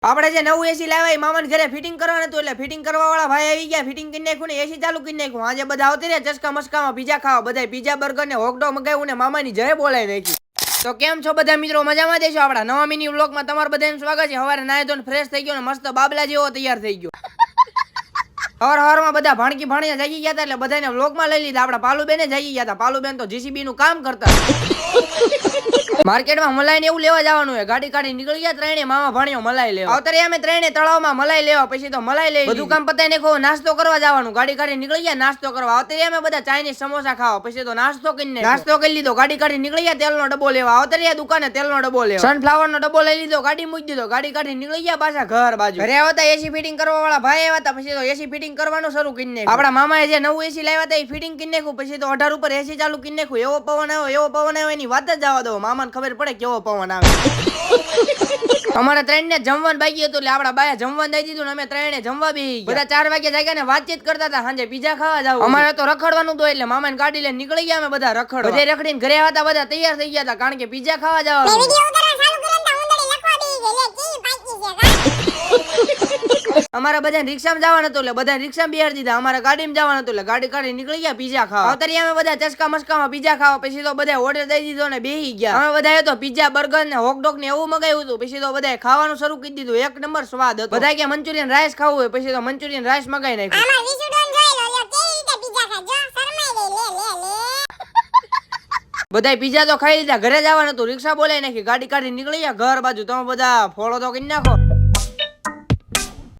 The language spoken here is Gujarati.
આપણે જે નવું એસી લાવ્યા મામાને ઘરે ફિટિંગ કરવાનું હતું એટલે ફિટિંગ કરવા વાળા ભાઈ આવી ગયા. ફિટિંગ કરી નાખ્યું ને એસી ચાલુ કરી નાખ્યું. આજે બધા આવતી રહ્યા ચસકા મસ્કામાં પીઝા ખાવા. બધા પીઝા બર્ગર ને હોકડો મગાવ્યું ને મામાની જય બોલાવી નાખી. તો કેમ છો બધા મિત્રો, મજામાં દેશો? આપણા નવા મિની વ્લોગમાં તમારું બધાનું સ્વાગત છે. સવારે નાહી ધોઈને ફ્રેશ થઈ ગયો ને મસ્ત બાબલા જેવો તૈયાર થઈ ગયો. હવારમાં બધા ભાણકી ભાણિયા જાગી ગયા હતા એટલે બધાને વ્લોગમાં લઈ લીધા. આપણા પાલુબેને જાગી ગયા હતા. પાલુબેન તો જીસીબી નું કામ કરતા. માર્કેટમાં મલાઈ ને એવું લેવા જવાનું હોય. ગાડી કાઢી નીકળી ગયા ત્રણે મામા ભાણિયો મલાઈ લેવા. અવતરે અમે ત્રણે તળાવમાં મલાઈ લેવા. પછી તો મલાઈ લઈ બધું કામ પતાઈ નાખો. નાસ્તો કરવા જવાનું. ગાડી કાઢી નીકળી ગયા નાસ્તો કરવા. અવતરે અમે બધા ચાઇનીઝ સમોસા ખાવા. પછી તો નાસ્તો કરીને નાસ્તો કરી લીધો. ગાડી કાઢી નીકળી ગયા તેલનો ડબ્બો લેવા. અવતરે દુકાને તેલનો ડબ્બો લેવા. સનફ્લાવર નો ડબ્બો લઈ લીધો. ગાડી મૂકી દીધો. ગાડી કાઢી નીકળી ગયા પાછા ઘર બાજુ. ઘરે આવતા એસી ફિટિંગ કરવા વાળા ભાઈ આવ્યા હતા. પછી તો એસી ફિટિંગ કરવાનું શરૂ કરી નાખ્યું. આપણા મામાએ જે નવું એસી લાવ્યા હતા એ ફિટિંગ કરી નાખ્યું. પછી તો 18 ઉપર એસી ચાલુ કરી નાખ્યું. એવો પવન આવ્યો એની વાત જ જવા દો. મામાને ખબર પડે કેવો પવન આવે. અમારે ત્રણને જમવાનું બાકી હતું એટલે આપડા બાયા જમવાનું દઈ દીધું ને અમે ત્રણે જમવા બેસી ગયા. બધા 4 વાગે જાગ્યા ને વાતચીત કરતા હતા. સાંજે પીઝા ખાવા જાવ. અમારે તો રખડવાનું હતું એટલે મામાને ગાડી લઈને નીકળી ગયા. અમે બધા રખડવા બધે રખડીને ઘરે હતા. બધા તૈયાર થઈ ગયા હતા કારણ કે પીઝા ખાવા જવાનું. અમારા બધા રિક્ષામાં જવાનું હતું એટલે બધા રિક્ષામાં બેહાડી દીધા. અમારા ગાડીમાં જવાનું હતું એટલે ગાડી કાઢી નીકળી ગયા પીઝા ખાવા. અત્યારે અમે બધા ચસકા મસ્કામાં પીઝા ખાવા. પછી તો બધા ઓર્ડર દઈ દીધો ને બેહી ગયા. અમે બધાએ તો પીઝા બર્ગર ને હોકડોગ ને એવું મગાવ્યું હતું. પછી તો બધાએ ખાવાનું શરૂ કરી દીધું. એક નંબર સ્વાદ હતો. બધા કે મંચુરિયન રાઈસ ખાવું હોય પછી તો મંચુરિયન રાઈસ મગાવી નાખ્યું. બધા પીઝા તો ખાઈ લીધા. ઘરે જવાનું હતું. રિક્ષા બોલાવી નાખી. ગાડી કાઢી નીકળી ગયા ઘર બાજુ. તમે બધા ફોલો તો કરી નાખો.